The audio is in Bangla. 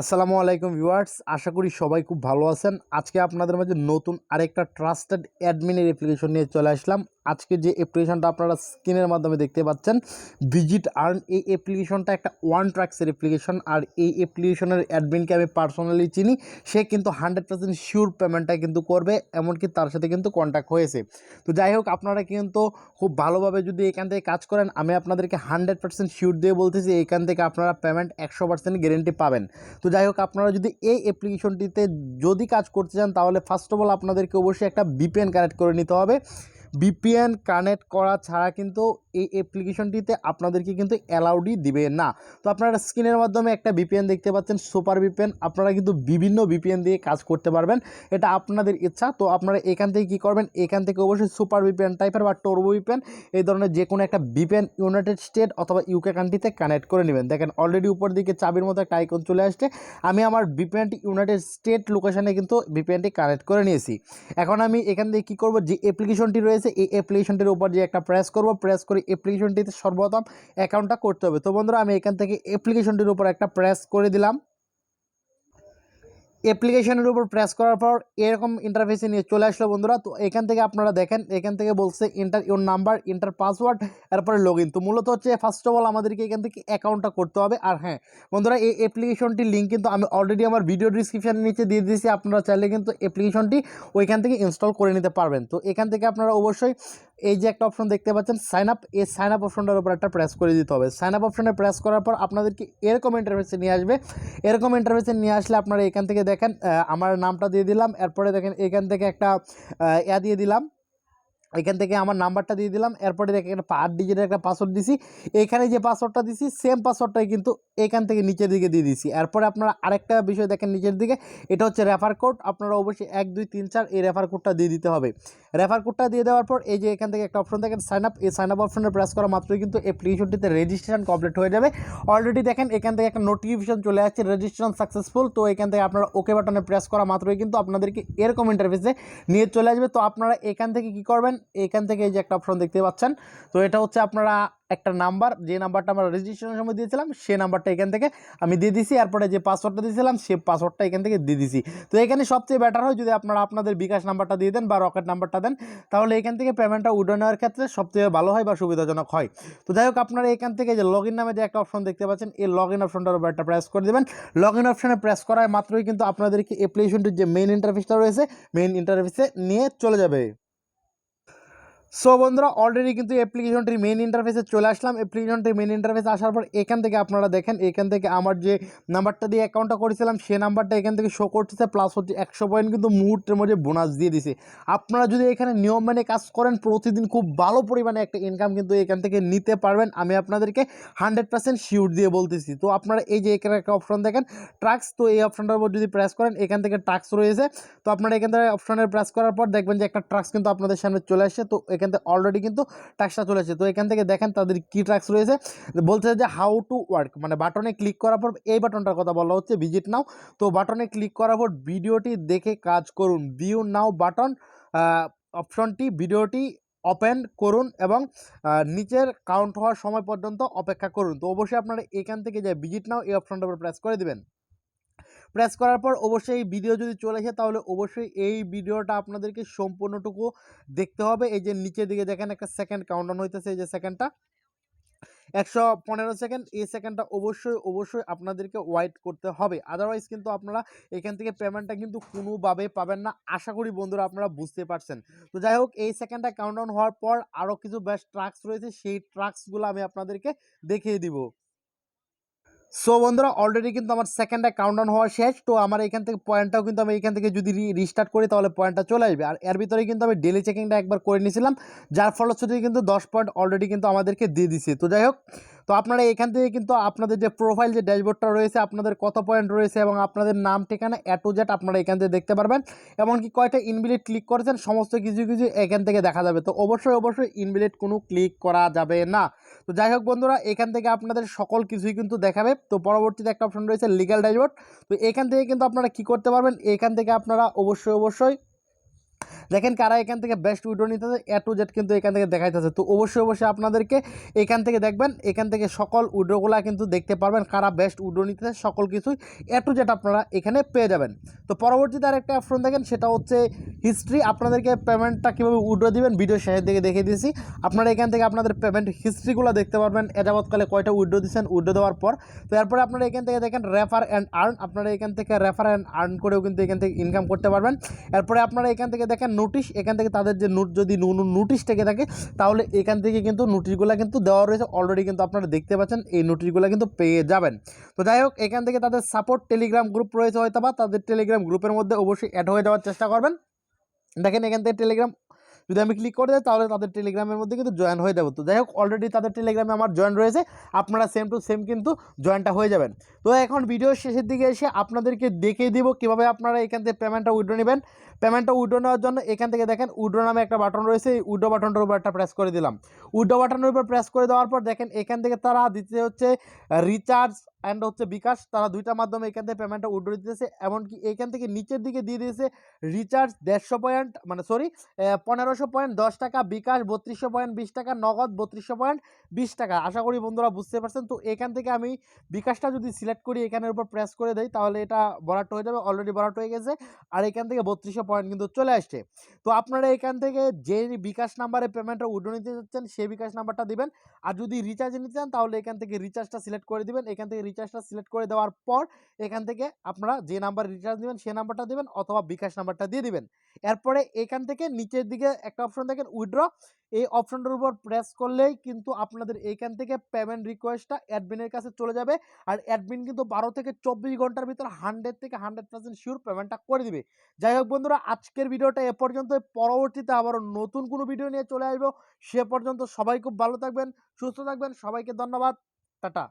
আসসালামু আলাইকুম ভিউয়ার্স, আশা করি সবাই খুব ভালো আছেন। আজকে আপনাদের মাঝে নতুন আরেকটা ট্রাস্টেড অ্যাডমিনের অ্যাপ্লিকেশন নিয়ে চলে আসলাম। আজকে যে অ্যাপ্লিকেশনটা আপনারা স্ক্রিনের মাধ্যমে দেখতে পাচ্ছেন, ভিজিট আর্ন, এই অ্যাপ্লিকেশনটা একটা ওয়ান ট্র্যাক্সের অ্যাপ্লিকেশন। আর এই অ্যাপ্লিকেশনের অ্যাডমিনকে আমি পার্সোনালি চিনি। সে কিন্তু 100% শিওর পেমেন্টটা কিন্তু করবে, এমনকি তার সাথে কিন্তু কন্ট্যাক্ট হয়েছে। তো যাই হোক, আপনারা কিন্তু খুব ভালোভাবে যদি এখান থেকে কাজ করেন, আমি আপনাদেরকে 100% শিওর দিয়ে বলতেছি এখান থেকে আপনারা পেমেন্ট 100% গ্যারেন্টি পাবেন। তো যাই হোক, আপনারা যদি এই অ্যাপ্লিকেশনটিতে যদি কাজ করতে চান, তাহলে ফার্স্ট অফ অল আপনাদেরকে অবশ্যই একটা ভিপিএন কানেক্ট করে নিতে হবে। ভিপিএন কানেক্ট করা ছাড়া কিন্তু এই অ্যাপ্লিকেশনটিতে আপনাদেরকে কিন্তু অ্যালাউডই দিবে না। তো আপনারা স্ক্রিনের মাধ্যমে একটা ভিপিএন দেখতে পাচ্ছেন, সুপার ভিপিএন। আপনারা কিন্তু বিভিন্ন ভিপিএন দিয়ে কাজ করতে পারবেন, এটা আপনাদের ইচ্ছা। তো আপনারা এখান থেকে কী করবেন, এখান থেকে অবশ্যই সুপার ভিপিএন টাইপের বা টর্বো ভিপিএন এই ধরনের যে কোনো একটা ভিপিএন ইউনাইটেড স্টেট অথবা ইউকে কান্ট্রিতে কানেক্ট করে নেবেন। দেখেন অলরেডি উপর দিকে চাবির মতো একটা আইকন চলে আসছে। আমি আমার ভিপিএনটি ইউনাইটেড স্টেট লোকেশানে কিন্তু ভিপিএনটি কানেক্ট করে নিয়েছি। এখন আমি এখান থেকে কী করবো, যে অ্যাপ্লিকেশনটি রয়েছে এই অ্যাপ্লিকেশনটির উপর যে একটা প্রেস করে অ্যাপ্লিকেশনটিতে সর্বপ্রথম অ্যাকাউন্টটা করতে হবে। তো বন্ধুরা, আমি এখান থেকে অ্যাপ্লিকেশনটির উপর একটা প্রেস করে দিলাম। অ্যাপ্লিকেশনের উপর প্রেস করার পর এরকম ইন্টারফেসে নিয়ে চলে আসলো বন্ধুরা। তো এখান থেকে আপনারা দেখেন, এখান থেকে বলছে enter your number, enter password, এরপরে লগ ইন। তো মূলত হচ্ছে ফার্স্ট অফ অল আমাদেরকে এখান থেকে অ্যাকাউন্টটা করতে হবে। আর হ্যাঁ বন্ধুরা, এই অ্যাপ্লিকেশনটির লিঙ্ক কিন্তু আমি অলরেডি আমার ভিডিও ডিসক্রিপশানের নিচে দিয়ে দিয়েছি। আপনারা চাইলে কিন্তু অ্যাপ্লিকেশনটি ওইখান থেকে ইনস্টল করে নিতে পারবেন। তো এখান থেকে আপনারা অবশ্যই এই যে একটা অপশন দেখতে পাচ্ছেন সাইন আপ, এই সাইন আপ অপশনটার উপর একটা প্রেস করে দিতে হবে। সাইন আপ অপশনে প্রেস করার পর আপনাদেরকে এরকম ইন্টারফেসে নিয়ে আসবে। এরকম ইন্টারফেসে নিয়ে আসলে আপনারা এখান থেকে দেখেন আমার নামটা দিয়ে দিলাম। এরপরে দেখেন এখান থেকে একটা দিয়ে দিলাম, এখান থেকে আমার নাম্বারটা দিয়ে দিলাম। এরপরে দেখেন একটা 8 ডিজিটের একটা পাসওয়ার্ড দিছি। এখানে যে পাসওয়ার্ডটা দিছি সেম পাসওয়ার্ডটাই কিন্তু এখান থেকে নিচের দিকে দিয়ে দিছি। এরপরে আপনারা আরেকটা বিষয় দেখেন নিচের দিকে, এটা হচ্ছে রেফার কোড। আপনারা অবশ্যই 1 2 3 4 এই রেফার কোডটা দিয়ে দিতে হবে। রেফার কোডটা দিয়ে দেওয়ার পর এই যে এখান থেকে একটা অপশন দেখেন সাইন আপ, এই সাইন আপ অপশনে প্রেস করা মাত্রই কিন্তু অ্যাপ্লিকেশনটিতে রেজিস্ট্রেশন কমপ্লিট হয়ে যাবে। অলরেডি দেখেন এখান থেকে একটা নোটিফিকেশন চলে আসছে রেজিস্ট্রেশন সাকসেসফুল। তো এখান থেকে আপনারা ওকে বাটনে প্রেস করা মাত্রই কিন্তু আপনাদেরকে এরকম ইন্টারফেসে নিয়ে চলে আসবে। তো আপনারা এখান থেকে কি করবেন, এখান থেকে এই যে একটা অপশন দেখতে পাচ্ছেন, তো এটা হচ্ছে আপনারা একটা নাম্বার, যে নাম্বারটা আমরা রেজিস্ট্রেশনের সময় দিয়েছিলাম সেই নাম্বারটা এখান থেকে আমি দিয়ে দিছি। এরপরে যে পাসওয়ার্ডটা দিয়েছিলাম সেই পাসওয়ার্ডটা এখান থেকে দিয়ে দিছি। তো এখানে সবচেয়ে বেটার হয় যদি আপনারা আপনাদের বিকাশ নাম্বারটা দিয়ে দেন বা রকেট নাম্বারটা দেন, তাহলে এখান থেকে পেমেন্টটা উঠে নেওয়ার ক্ষেত্রে সবচেয়ে ভালো হয় বা সুবিধাজনক হয়। তো যাই হোক, আপনারা এখান থেকে যে লগ ইন নামে যে একটা অপশন দেখতে পাচ্ছেন, এই লগ ইন অপশনটার উপর একটা প্রেস করে দেবেন। লগ ইন অপশনে প্রেস করার মাত্রই কিন্তু আপনাদেরকে অ্যাপ্লিকেশনটির যে মেইন ইন্টারফেসটা রয়েছে মেইন ইন্টারফেসে নিয়ে চলে যাবে। সো বন্ধুরা, অলরেডি কিন্তু অ্যাপ্লিকেশনটির মেইন ইন্টারফেসে চলে আসলাম। অ্যাপ্লিকেশনটির মেইন ইন্টারফেসে আসার পর এখান থেকে আপনারা দেখেন, এখান থেকে আমার যে নাম্বারটা দিয়ে অ্যাকাউন্টটা করেছিলাম সেই নাম্বারটা এখান থেকে শো করতেছে, প্লাস হচ্ছে 100 পয়েন্ট কিন্তু মুহূর্তের মধ্যে বোনাস দিয়ে দিছে। আপনারা যদি এখানে নিয়ম মেনে কাজ করেন, প্রতিদিন খুব ভালো পরিমাণে একটা ইনকাম কিন্তু এখান থেকে নিতে পারবেন, আমি আপনাদেরকে 100% শিওর দিয়ে বলতেছি। তো আপনারা এই যে এখানে একটা অপশন দেখেন ট্রাক্স, তো এই অপশনটার উপর যদি প্রেস করেন এখান থেকে ট্রাক্স রয়েছে। তো আপনারা এখান থেকে অপশনে প্রেস করার পর দেখবেন যে একটা ট্রাক্স কিন্তু আপনাদের সামনে চলে আসছে। তো এখান থেকে অলরেডি কিন্তু টাস্কটা চলে আসছে। তো এখান থেকে দেখেন তাদের কি টাস্ক রয়েছে, বলছে যে হাউ টু ওয়ার্ক, মানে বাটনে ক্লিক করার পর এই বাটনটার কথা বলা হচ্ছে ভিজিট নাও। তো বাটনে ক্লিক করার পর ভিডিওটি দেখে কাজ করুন, ভিউ নাও বাটন অপশনটি ভিডিওটি ওপেন করুন এবং নিচের কাউন্ট হওয়ার সময় পর্যন্ত অপেক্ষা করুন। তো অবশ্যই আপনারা এখান থেকে যে ভিজিট নাও এই অপশনটার উপর প্রেস করে দেবেন। প্রেস করার পর অবশ্যই এই ভিডিও যদি চলে আসে, তাহলে অবশ্যই এই ভিডিওটা আপনাদেরকে সম্পূর্ণটুকু দেখতে হবে। এই যে নিচের দিকে দেখেন একটা সেকেন্ড কাউন্টডাউন হইতেছে, এই যে সেকেন্ডটা 115 সেকেন্ড, এই সেকেন্ডটা অবশ্যই আপনাদেরকে ওয়েট করতে হবে। আদারওয়াইজ কিন্তু আপনারা এখান থেকে পেমেন্টটা কিন্তু কোনোভাবে পাবেন না। আশা করি বন্ধুরা আপনারা বুঝতে পারছেন। তো যাই হোক, এই সেকেন্ডটা কাউন্টডাউন হওয়ার পর আরও কিছু বেস্ট ট্রাক্স রয়েছে, সেই ট্রাক্সগুলো আমি আপনাদেরকে দেখিয়ে দিব। সো বন্ধুরা, অলরেডি কিন্তু আমার সেকেন্ডে কাউন্টডাউন হওয়া শেষ। তো আমার এখান থেকে পয়েন্টটাও কিন্তু আমি এখান থেকে যদি রিস্টার্ট করি তাহলে পয়েন্টটা চলে আসবে। আর এর ভিতরে কিন্তু আমি ডেলি চেকিংটা একবার করে নিয়েছিলাম, যার ফলশ্রুতি কিন্তু 10 পয়েন্ট অলরেডি কিন্তু আমাদেরকে দিয়ে দিছে। তো যাই হোক, তো আপনারা এখান থেকে কিন্তু আপনাদের যে প্রোফাইল যে ড্যাশবোর্ডটা রয়েছে, আপনাদের কত পয়েন্ট রয়েছে এবং আপনাদের নাম ঠিকানা এ টু জেড আপনারা এখান থেকে দেখতে পারবেন। এমনকি কয়টা ইনভ্যালিড ক্লিক করেছেন সমস্ত কিছু এখান থেকে দেখা যাবে। তো অবশ্যই ইনভ্যালিড কোনো ক্লিক করা যাবে না। তো যাই হোক বন্ধুরা, এখান থেকে আপনাদের সকল কিছুই কিন্তু দেখাবে। তো পরবর্তীতে একটা অপশন রয়েছে লিগ্যাল ড্যাশবোর্ড। তো এখান থেকে কিন্তু আপনারা কি করতে পারবেন, এখান থেকে আপনারা অবশ্যই দেখেন কারা এখান থেকে বেস্ট উইড্রো নিতেছে, এ টু জেড কিন্তু এখান থেকে দেখাইতেছে। তো অবশ্যই আপনাদেরকে এখান থেকে দেখবেন, এখান থেকে সকল উইড্রোগুলা কিন্তু দেখতে পারবেন, কারা বেস্ট উইড্রো নিতেছে সকল কিছুই এ টু জেড আপনারা এখানে পেয়ে যাবেন। তো পরবর্তীতে আরেকটা অপশন দেখেন, সেটা হচ্ছে হিস্ট্রি। আপনাদেরকে পেমেন্টটা কীভাবে উইড্রো দিবেন ভিডিও শেষের দিকে দেখিয়ে দিয়েছি। আপনারা এখান থেকে আপনাদের পেমেন্ট হিস্ট্রিগুলো দেখতে পারবেন, যাবৎকালে কয়টা উইড্রো দিচ্ছেন, উইড্রো দেওয়ার পর। তো এরপরে আপনারা এখান থেকে দেখেন রেফার অ্যান্ড আর্ন, আপনারা এখান থেকে রেফার অ্যান্ড আর্ন করেও কিন্তু এখান থেকে ইনকাম করতে পারবেন। এরপরে আপনারা এখান থেকে দেখেন নোটিশ, এখান থেকে তাদের যে যদি নোটিশ থেকে থাকে তাহলে এখান থেকে কিন্তু নোটিশগুলো কিন্তু দেওয়া রয়েছে অলরেডি, কিন্তু আপনারা দেখতে পাচ্ছেন এই নোটিশগুলো কিন্তু পেয়ে যাবেন। তো যাই হোক, এখান থেকে তাদের সাপোর্ট টেলিগ্রাম গ্রুপ রয়েছে হয়তো, বা তাদের টেলিগ্রাম গ্রুপের মধ্যে অবশ্যই অ্যাড হয়ে যাওয়ার চেষ্টা করবেন। দেখেন এখান থেকে টেলিগ্রাম যদি আমি ক্লিক করে দেয় তাহলে তাদের টেলিগ্রামের মধ্যে কিন্তু জয়েন হয়ে যাবে। তো যাই হোক, অলরেডি তাদের টেলিগ্রামে আমার জয়েন রয়েছে, আপনারা সেম টু সেম কিন্তু জয়েনটা হয়ে যাবেন। তো এখন ভিডিওর শেষের দিকে এসে আপনাদেরকে দেখিয়ে দিব কীভাবে আপনারা এখান থেকে পেমেন্টটা উইড্রো নেবেন। পেমেন্টটা উইড্রো নেওয়ার জন্য এখান থেকে দেখেন উইড্রো নামে একটা বাটন রয়েছে, এই উইড্রো বাটনটার উপর একটা প্রেস করে দিলাম। উইড্রো বাটনের উপর প্রেস করে দেওয়ার পর দেখেন এখান থেকে তারা দিতে হচ্ছে রিচার্জ অ্যান্ড হচ্ছে বিকাশ, তারা দুইটার মাধ্যমে এখান থেকে পেমেন্টটা উইড্রো দিতেছে। এমনকি এখান থেকে নিচের দিকে দিয়ে দিয়েছে রিচার্জ 150 পয়েন্ট, মানে সরি 1500 পয়েন্ট 10 টাকা, বিকাশ 3200 পয়েন্ট 20 টাকা, নগদ 3200 পয়েন্ট 20 টাকা। আশা করি বন্ধুরা বুঝতে পারছেন। তো এখান থেকে আমি বিকাশটা যদি সিলেক্ট করি, এখানের উপর প্রেস করে দেই, তাহলে এটা বরাট হয়ে যাবে, অলরেডি বরাট হয়ে গেছে। আর এখান থেকে 3200 পয়েন্ট কিন্তু চলে আসছে। তো আপনারা এখান থেকে যে বিকাশ নাম্বারে পেমেন্টটা উইড্রো নিতে চাচ্ছেন সেই বিকাশ নাম্বারটা দিবেন। আর যদি রিচার্জ নিতে চান তাহলে এখান থেকে রিচার্জটা সিলেক্ট করে দিবেন। এখান থেকে রিচার্জটা সিলেক্ট করে দেওয়ার পর এখান থেকে আপনারা যে নাম্বার রিচার্জ দিবেন সেই নাম্বারটা দিবেন, অথবা বিকাশ নাম্বারটা দিয়ে দিবেন। এরপরে এখান থেকে নিচের দিকে একটা অপশন দেখেন উইথড্র, এই অপশনটার উপর প্রেস করলেই কিন্তু আপনাদের এইখান থেকে পেমেন্ট রিকোয়েস্টটা অ্যাডমিনের কাছে চলে যাবে। আর অ্যাডমিন কিন্তু 12 থেকে 24 ঘন্টার ভিতর 100 থেকে 100% শিওর পেমেন্টটা করে দিবে। যাই হোক বন্ধুরা, আজকের ভিডিওটা এ পর্যন্ত। পরবর্তীতে আবারও নতুন কোনো ভিডিও নিয়ে চলে আসবো। সে পর্যন্ত সবাই খুব ভালো থাকবেন, সুস্থ থাকবেন। সবাইকে ধন্যবাদ, টাটা।